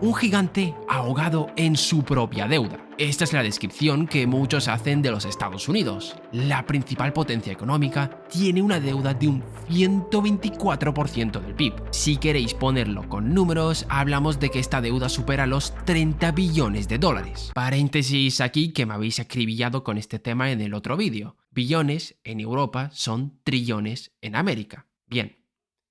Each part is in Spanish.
Un gigante ahogado en su propia deuda. Esta es la descripción que muchos hacen de los Estados Unidos. La principal potencia económica tiene una deuda de un 124% del PIB. Si queréis ponerlo con números, hablamos de que esta deuda supera los 30 billones de dólares. Paréntesis aquí que me habéis acribillado con este tema en el otro vídeo. Billones en Europa son trillones en América. Bien.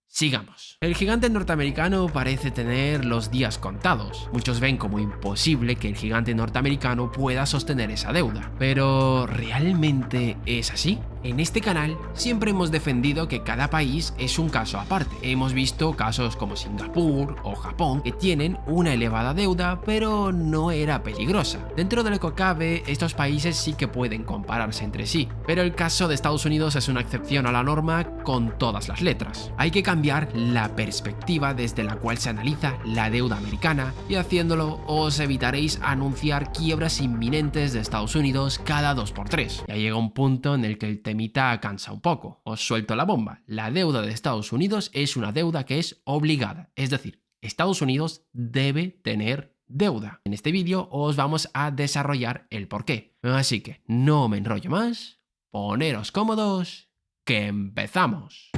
Sigamos. El gigante norteamericano parece tener los días contados. Muchos ven como imposible que el gigante norteamericano pueda sostener esa deuda. Pero ¿realmente es así? En este canal siempre hemos defendido que cada país es un caso aparte. Hemos visto casos como Singapur o Japón que tienen una elevada deuda pero no era peligrosa. Dentro de lo que cabe, estos países sí que pueden compararse entre sí. Pero el caso de Estados Unidos es una excepción a la norma con todas las letras. Hay que cambiar la perspectiva desde la cual se analiza la deuda americana y haciéndolo os evitaréis anunciar quiebras inminentes de Estados Unidos cada 2x3. Ya llega un punto en el que el temita cansa un poco. Os suelto la bomba. La deuda de Estados Unidos es una deuda que es obligada. Es decir, Estados Unidos debe tener deuda. En este vídeo os vamos a desarrollar el porqué. Así que no me enrollo más. Poneros cómodos, que empezamos.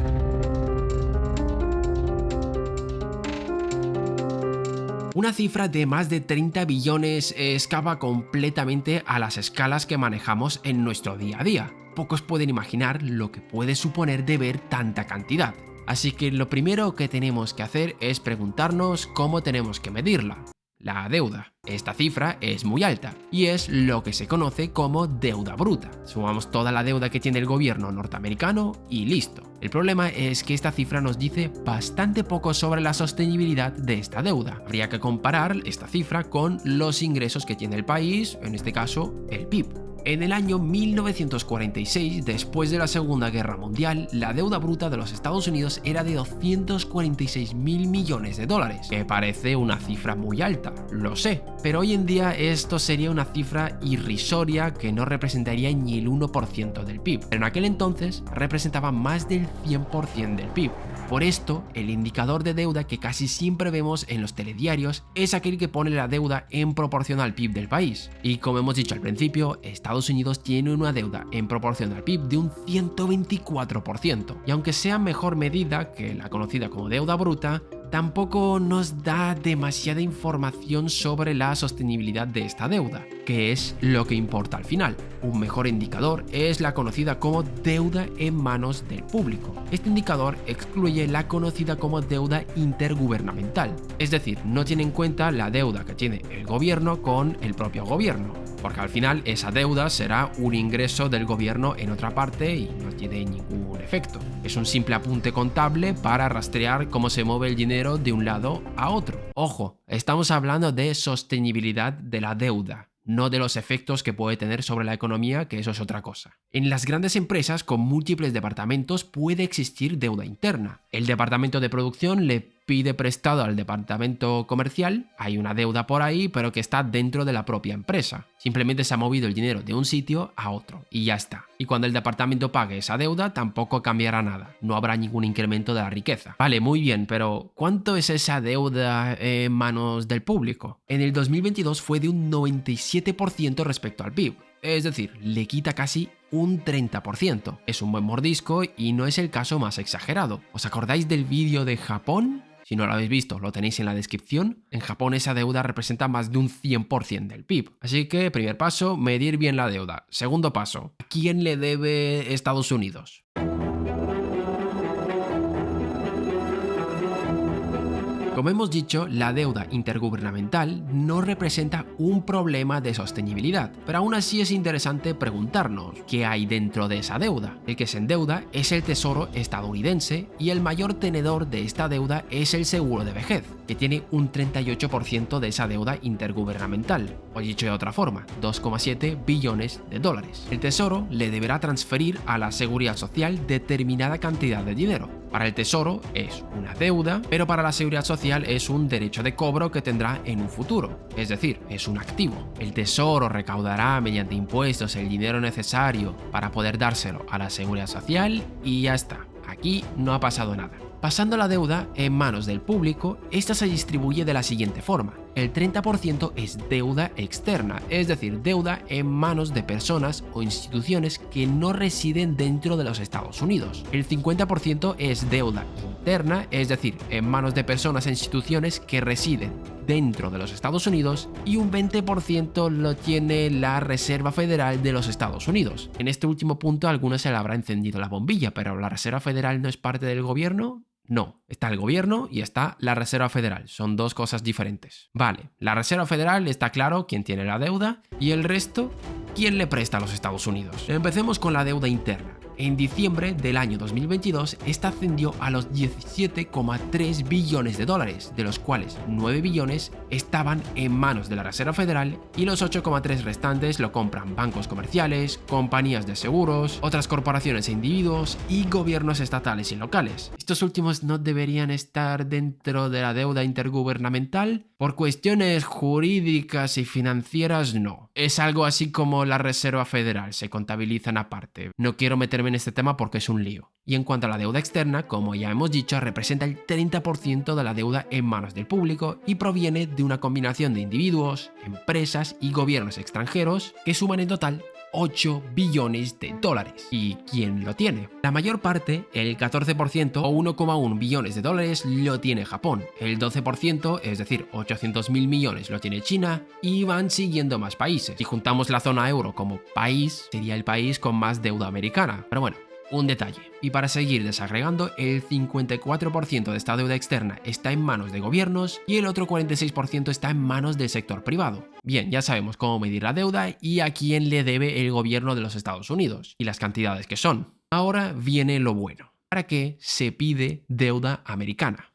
Una cifra de más de 30 billones escapa completamente a las escalas que manejamos en nuestro día a día. Pocos pueden imaginar lo que puede suponer deber tanta cantidad. Así que lo primero que tenemos que hacer es preguntarnos cómo tenemos que medirla. La deuda. Esta cifra es muy alta y es lo que se conoce como deuda bruta. Sumamos toda la deuda que tiene el gobierno norteamericano y listo. El problema es que esta cifra nos dice bastante poco sobre la sostenibilidad de esta deuda. Habría que comparar esta cifra con los ingresos que tiene el país, en este caso el PIB. En el año 1946, después de la Segunda Guerra Mundial, la deuda bruta de los Estados Unidos era de 246.000 millones de dólares, que parece una cifra muy alta, lo sé, pero hoy en día esto sería una cifra irrisoria que no representaría ni el 1% del PIB, pero en aquel entonces representaba más del 100% del PIB. Por esto, el indicador de deuda que casi siempre vemos en los telediarios es aquel que pone la deuda en proporción al PIB del país. Y como hemos dicho al principio, Estados Unidos tiene una deuda en proporción al PIB de un 124%. Y aunque sea mejor medida que la conocida como deuda bruta, tampoco nos da demasiada información sobre la sostenibilidad de esta deuda, que es lo que importa al final. Un mejor indicador es la conocida como deuda en manos del público. Este indicador excluye la conocida como deuda intergubernamental, es decir, no tiene en cuenta la deuda que tiene el gobierno con el propio gobierno, porque al final esa deuda será un ingreso del gobierno en otra parte y no tiene ningún efecto. Es un simple apunte contable para rastrear cómo se mueve el dinero de un lado a otro. Ojo, estamos hablando de sostenibilidad de la deuda, no de los efectos que puede tener sobre la economía, que eso es otra cosa. En las grandes empresas con múltiples departamentos puede existir deuda interna. El departamento de producción le pide prestado al departamento comercial, hay una deuda por ahí, pero que está dentro de la propia empresa. Simplemente se ha movido el dinero de un sitio a otro y ya está. Y cuando el departamento pague esa deuda, tampoco cambiará nada. No habrá ningún incremento de la riqueza. Vale, muy bien, pero ¿cuánto es esa deuda en manos del público? En el 2022 fue de un 97% respecto al PIB. Es decir, le quita casi un 30%. Es un buen mordisco y no es el caso más exagerado. ¿Os acordáis del vídeo de Japón? Si no lo habéis visto, lo tenéis en la descripción. En Japón esa deuda representa más de un 100% del PIB. Así que, primer paso, medir bien la deuda. Segundo paso, ¿a quién le debe Estados Unidos? Como hemos dicho, la deuda intergubernamental no representa un problema de sostenibilidad, pero aún así es interesante preguntarnos qué hay dentro de esa deuda. El que se endeuda es el Tesoro estadounidense y el mayor tenedor de esta deuda es el seguro de vejez, que tiene un 38% de esa deuda intergubernamental, o dicho de otra forma, 2,7 billones de dólares. El Tesoro le deberá transferir a la Seguridad Social determinada cantidad de dinero. Para el Tesoro es una deuda, pero para la Seguridad Social es un derecho de cobro que tendrá en un futuro, es decir, es un activo. El Tesoro recaudará mediante impuestos el dinero necesario para poder dárselo a la Seguridad Social y ya está. aquí no ha pasado nada. Pasando la deuda en manos del público, esta se distribuye de la siguiente forma. El 30% es deuda externa, es decir, deuda en manos de personas o instituciones que no residen dentro de los Estados Unidos. El 50% es deuda interna, es decir, en manos de personas e instituciones que residen dentro de los Estados Unidos, y un 20% lo tiene la Reserva Federal de los Estados Unidos. En este último punto a algunos se le habrá encendido la bombilla, pero ¿la Reserva Federal no es parte del gobierno? No, está el gobierno y está la Reserva Federal, son dos cosas diferentes. Vale, la Reserva Federal está claro quién tiene la deuda, y el resto, ¿quién le presta a los Estados Unidos? Empecemos con la deuda interna. En diciembre del año 2022, esta ascendió a los 17,3 billones de dólares, de los cuales 9 billones estaban en manos de la Reserva Federal y los 8,3 restantes lo compran bancos comerciales, compañías de seguros, otras corporaciones e individuos y gobiernos estatales y locales. Estos últimos no deberían estar dentro de la deuda intergubernamental. Por cuestiones jurídicas y financieras, no. Es algo así como la Reserva Federal, se contabilizan aparte. No quiero meterme en este tema porque es un lío. Y en cuanto a la deuda externa, como ya hemos dicho, representa el 30% de la deuda en manos del público y proviene de una combinación de individuos, empresas y gobiernos extranjeros que suman en total 8 billones de dólares. ¿Y quién lo tiene? La mayor parte, el 14% o 1,1 billones de dólares, lo tiene Japón. El 12%, es decir, 800.000 millones, lo tiene China, y van siguiendo más países. Si juntamos la zona euro como país, sería el país con más deuda americana. Pero bueno, un detalle. Y para seguir desagregando, el 54% de esta deuda externa está en manos de gobiernos y el otro 46% está en manos del sector privado. Bien, ya sabemos cómo medir la deuda y a quién le debe el gobierno de los Estados Unidos y las cantidades que son. Ahora viene lo bueno. ¿Para qué se pide deuda americana?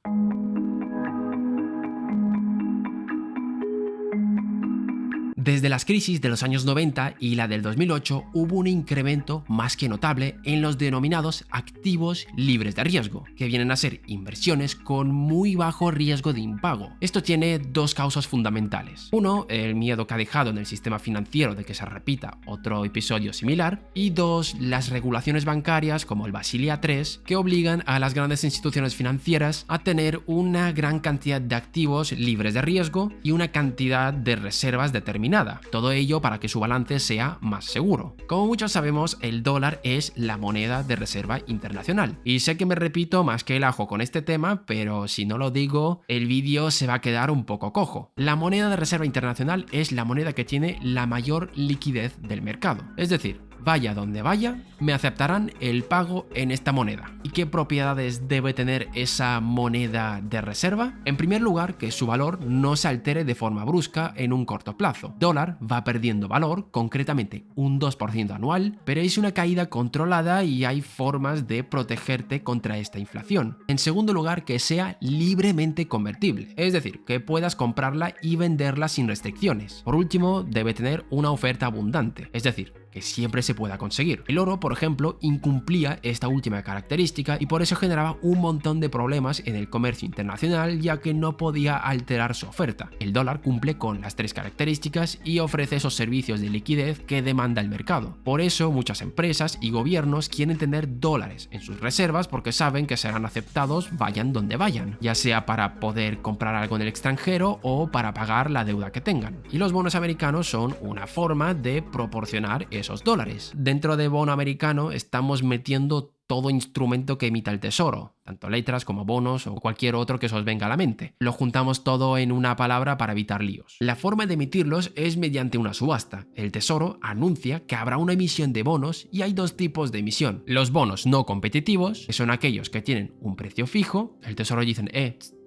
Desde las crisis de los años 90 y la del 2008 hubo un incremento más que notable en los denominados activos libres de riesgo, que vienen a ser inversiones con muy bajo riesgo de impago. Esto tiene dos causas fundamentales. Uno, el miedo que ha dejado en el sistema financiero de que se repita otro episodio similar, y dos, las regulaciones bancarias como el Basilea III, que obligan a las grandes instituciones financieras a tener una gran cantidad de activos libres de riesgo y una cantidad de reservas determinadas. Todo ello para que su balance sea más seguro. Como muchos sabemos, el dólar es la moneda de reserva internacional. Y sé que me repito más que el ajo con este tema, pero si no lo digo, el vídeo se va a quedar un poco cojo. La moneda de reserva internacional es la moneda que tiene la mayor liquidez del mercado. Es decir, vaya donde vaya, me aceptarán el pago en esta moneda. ¿Y qué propiedades debe tener esa moneda de reserva? En primer lugar, que su valor no se altere de forma brusca en un corto plazo. El dólar va perdiendo valor, concretamente un 2% anual, pero es una caída controlada y hay formas de protegerte contra esta inflación. En segundo lugar, que sea libremente convertible, es decir, que puedas comprarla y venderla sin restricciones. Por último, debe tener una oferta abundante, es decir, que siempre se pueda conseguir. El oro, por ejemplo, incumplía esta última característica y por eso generaba un montón de problemas en el comercio internacional, ya que no podía alterar su oferta. El dólar cumple con las tres características y ofrece esos servicios de liquidez que demanda el mercado. Por eso muchas empresas y gobiernos quieren tener dólares en sus reservas porque saben que serán aceptados vayan donde vayan, ya sea para poder comprar algo en el extranjero o para pagar la deuda que tengan. Y los bonos americanos son una forma de proporcionar esos dólares. Dentro de bono americano estamos metiendo todo instrumento que emita el tesoro, tanto letras como bonos o cualquier otro que se os venga a la mente. Lo juntamos todo en una palabra para evitar líos. La forma de emitirlos es mediante una subasta. El tesoro anuncia que habrá una emisión de bonos y hay dos tipos de emisión. Los bonos no competitivos, que son aquellos que tienen un precio fijo. El tesoro dicen,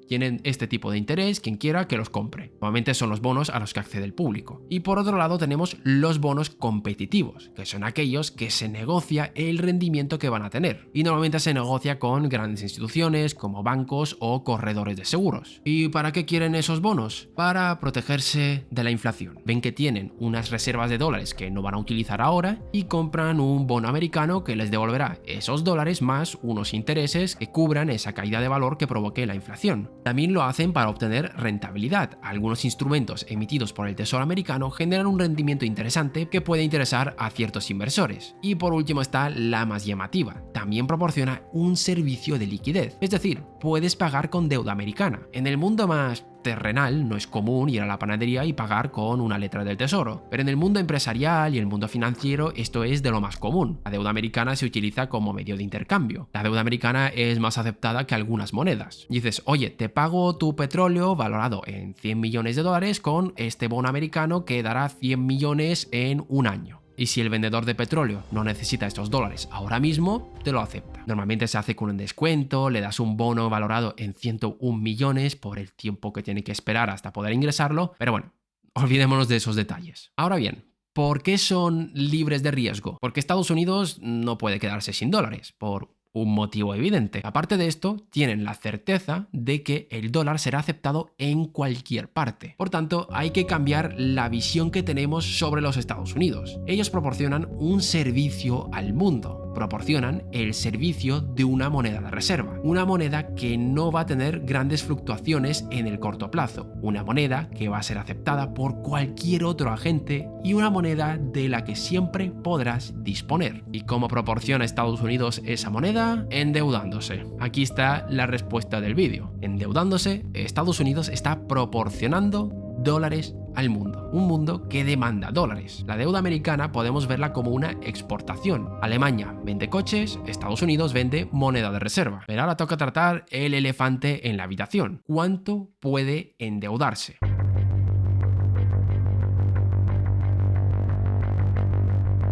tienen este tipo de interés, quien quiera que los compre. Normalmente son los bonos a los que accede el público. Y por otro lado tenemos los bonos competitivos, que son aquellos que se negocia el rendimiento que van a tener. Y normalmente se negocia con grandes instituciones como bancos o corredores de seguros. ¿Y para qué quieren esos bonos? Para protegerse de la inflación. Ven que tienen unas reservas de dólares que no van a utilizar ahora y compran un bono americano que les devolverá esos dólares más unos intereses que cubran esa caída de valor que provoque la inflación. También lo hacen para obtener rentabilidad. Algunos instrumentos emitidos por el Tesoro americano generan un rendimiento interesante que puede interesar a ciertos inversores. Y por último está la más llamativa. También proporciona un servicio de liquidez, es decir, puedes pagar con deuda americana. En el mundo más terrenal no es común ir a la panadería y pagar con una letra del tesoro, pero en el mundo empresarial y el mundo financiero esto es de lo más común. La deuda americana se utiliza como medio de intercambio. La deuda americana es más aceptada que algunas monedas. Dices, oye, te pago tu petróleo valorado en 100 millones de dólares con este bono americano que dará 100 millones en un año. Y si el vendedor de petróleo no necesita estos dólares ahora mismo, te lo acepta. Normalmente se hace con un descuento, le das un bono valorado en 101 millones por el tiempo que tiene que esperar hasta poder ingresarlo, pero bueno, olvidémonos de esos detalles. Ahora bien, ¿por qué son libres de riesgo? Porque Estados Unidos no puede quedarse sin dólares, por un motivo evidente. Aparte de esto, tienen la certeza de que el dólar será aceptado en cualquier parte. Por tanto, hay que cambiar la visión que tenemos sobre los Estados Unidos. Ellos proporcionan un servicio al mundo. Proporcionan el servicio de una moneda de reserva, una moneda que no va a tener grandes fluctuaciones en el corto plazo, una moneda que va a ser aceptada por cualquier otro agente y una moneda de la que siempre podrás disponer. ¿Y cómo proporciona Estados Unidos esa moneda? Endeudándose. Aquí está la respuesta del vídeo. Endeudándose, Estados Unidos está proporcionando dólares al mundo, un mundo que demanda dólares. La deuda americana podemos verla como una exportación. Alemania vende coches, Estados Unidos vende moneda de reserva. Pero ahora toca tratar el elefante en la habitación. ¿Cuánto puede endeudarse?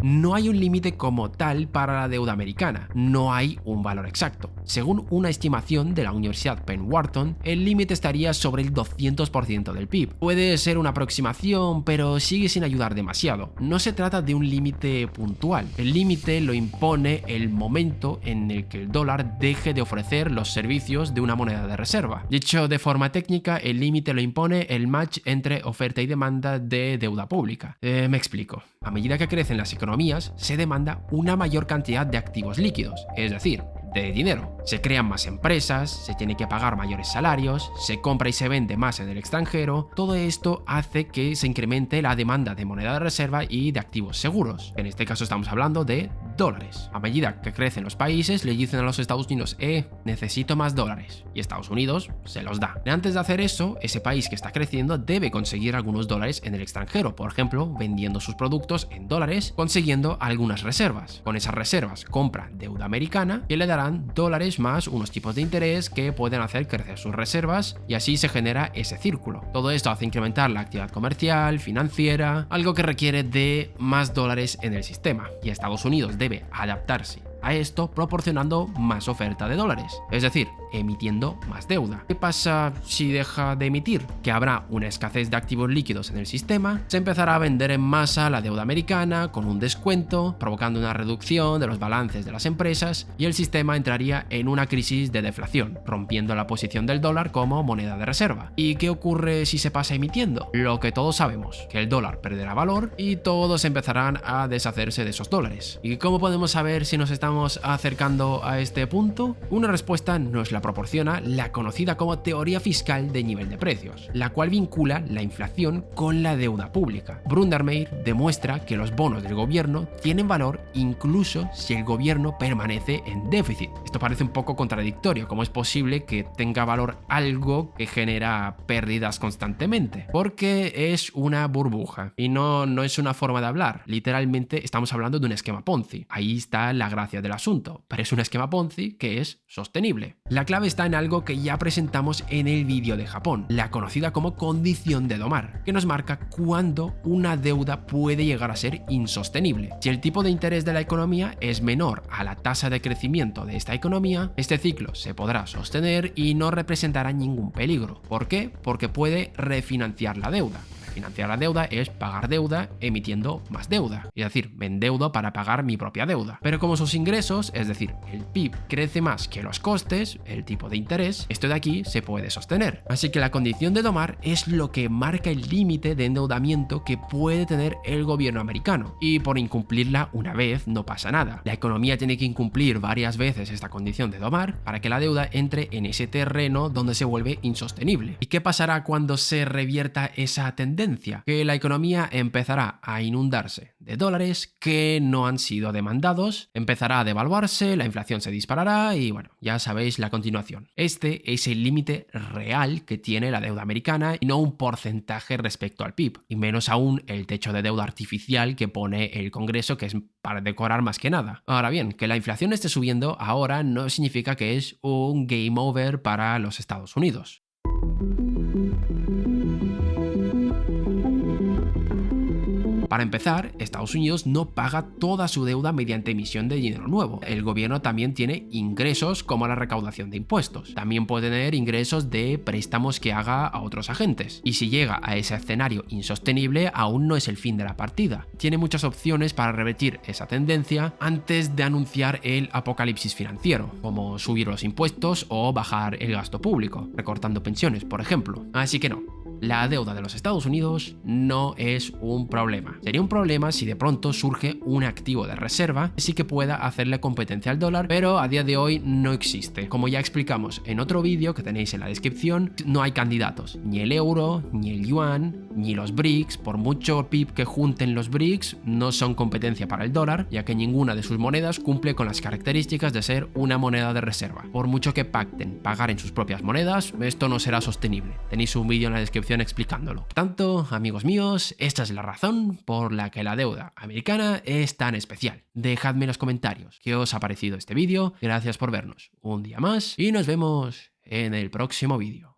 No hay un límite como tal para la deuda americana, no hay un valor exacto. Según una estimación de la Universidad Penn Wharton, el límite estaría sobre el 200% del PIB. Puede ser una aproximación, pero sigue sin ayudar demasiado. No se trata de un límite puntual. El límite lo impone el momento en el que el dólar deje de ofrecer los servicios de una moneda de reserva. Dicho de forma técnica, el límite lo impone el match entre oferta y demanda de deuda pública. Me explico. A medida que crecen las economías, se demanda una mayor cantidad de activos líquidos, es decir, de dinero. Se crean más empresas, se tiene que pagar mayores salarios, se compra y se vende más en el extranjero. Todo esto hace que se incremente la demanda de moneda de reserva y de activos seguros. En este caso estamos hablando de dólares. A medida que crecen los países, le dicen a los Estados Unidos, necesito más dólares. Y Estados Unidos se los da. Antes de hacer eso, ese país que está creciendo debe conseguir algunos dólares en el extranjero. Por ejemplo, vendiendo sus productos en dólares, consiguiendo algunas reservas. Con esas reservas compra deuda americana que le dará dólares más unos tipos de interés que pueden hacer crecer sus reservas y así se genera ese círculo. Todo esto hace incrementar la actividad comercial, financiera, algo que requiere de más dólares en el sistema y Estados Unidos debe adaptarse a esto proporcionando más oferta de dólares, es decir, emitiendo más deuda. ¿Qué pasa si deja de emitir? Que habrá una escasez de activos líquidos en el sistema, se empezará a vender en masa la deuda americana con un descuento, provocando una reducción de los balances de las empresas y el sistema entraría en una crisis de deflación, rompiendo la posición del dólar como moneda de reserva. ¿Y qué ocurre si se pasa emitiendo? Lo que todos sabemos, que el dólar perderá valor y todos empezarán a deshacerse de esos dólares. ¿Y cómo podemos saber si nos estamos acercando a este punto? Una respuesta nos la proporciona la conocida como teoría fiscal de nivel de precios, la cual vincula la inflación con la deuda pública. Brundermeier demuestra que los bonos del gobierno tienen valor incluso si el gobierno permanece en déficit. Esto parece un poco contradictorio. ¿Cómo es posible que tenga valor algo que genera pérdidas constantemente? Porque es una burbuja y no es una forma de hablar. Literalmente estamos hablando de un esquema Ponzi. Ahí está la gracia del asunto, pero es un esquema Ponzi que es sostenible. La clave está en algo que ya presentamos en el vídeo de Japón, la conocida como condición de Domar, que nos marca cuándo una deuda puede llegar a ser insostenible. Si el tipo de interés de la economía es menor a la tasa de crecimiento de esta economía, este ciclo se podrá sostener y no representará ningún peligro. ¿Por qué? Porque puede refinanciar la deuda. Financiar la deuda es pagar deuda emitiendo más deuda, es decir, me endeudo para pagar mi propia deuda. Pero como sus ingresos, es decir, el PIB, crece más que los costes, el tipo de interés, esto de aquí se puede sostener. Así que la condición de domar es lo que marca el límite de endeudamiento que puede tener el gobierno americano, y por incumplirla una vez no pasa nada. La economía tiene que incumplir varias veces esta condición de domar para que la deuda entre en ese terreno donde se vuelve insostenible. ¿Y qué pasará cuando se revierta esa tendencia? Que la economía empezará a inundarse de dólares que no han sido demandados, empezará a devaluarse, la inflación se disparará y bueno, ya sabéis la continuación. Este es el límite real que tiene la deuda americana y no un porcentaje respecto al PIB, y menos aún el techo de deuda artificial que pone el Congreso, que es para decorar más que nada. Ahora bien, que la inflación esté subiendo ahora no significa que es un game over para los Estados Unidos. Para empezar, Estados Unidos no paga toda su deuda mediante emisión de dinero nuevo. El gobierno también tiene ingresos como la recaudación de impuestos. También puede tener ingresos de préstamos que haga a otros agentes. Y si llega a ese escenario insostenible, aún no es el fin de la partida. Tiene muchas opciones para revertir esa tendencia antes de anunciar el apocalipsis financiero, como subir los impuestos o bajar el gasto público, recortando pensiones, por ejemplo. Así que no. La deuda de los Estados Unidos no es un problema. Sería un problema si de pronto surge un activo de reserva que sí que pueda hacerle competencia al dólar, pero a día de hoy no existe. Como ya explicamos en otro vídeo que tenéis en la descripción, no hay candidatos. Ni el euro, ni el yuan, ni los BRICS. Por mucho PIB que junten los BRICS, no son competencia para el dólar, ya que ninguna de sus monedas cumple con las características de ser una moneda de reserva. Por mucho que pacten pagar en sus propias monedas, esto no será sostenible. Tenéis un vídeo en la descripción explicándolo. Por tanto, amigos míos, esta es la razón por la que la deuda americana es tan especial. Dejadme en los comentarios qué os ha parecido este vídeo. Gracias por vernos un día más y nos vemos en el próximo vídeo.